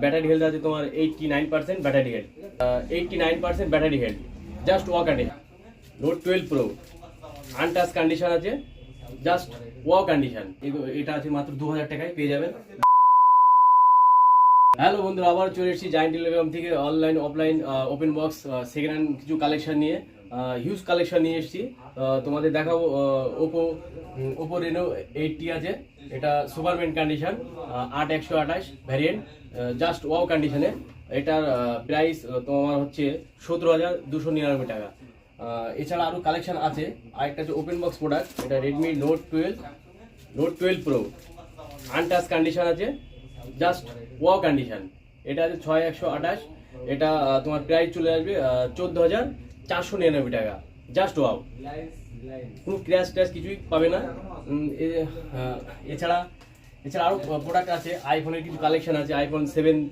Battery health আছে তোমার 89% battery health, 89% battery health, just walk and note 12 pro untouch condition আছে, just wow condition. এটা আছে মাত্র 2000 টাকায় পেয়ে যাবেন। হ্যালো বন্ধুরা, আবার চলে এসেছি জায়েন্ট টেলিগ্রাম থেকে online offline open box second hand কিছু কালেকশন নিয়ে, হিউজ কালেকশন নিয়ে এসেছি। তোমাদের দেখাবো ওপো রেনো 80 আছে, এটা Superman condition, 8128 variant, just wow কন্ডিশনে। এটার প্রাইস তোমার হচ্ছে 17,299 টাকা। এছাড়া আরও কালেকশন আছে। আরেকটা হচ্ছে ওপেন বক্স প্রোডাক্ট, এটা Redmi note 12 pro untouch condition আছে, জাস্ট ওয়াও কন্ডিশন। এটা আছে 6128, এটা তোমার প্রাইস চলে আসবে 14,499 টাকা, জাস্ট ওয়াও। কোনো ক্র্যাশ ট্র্যাশ কিছুই পাবে না। এছাড়া আরও প্রোডাক্ট আছে, আইফোনের কিছু কালেকশন আছে, আইফোন 7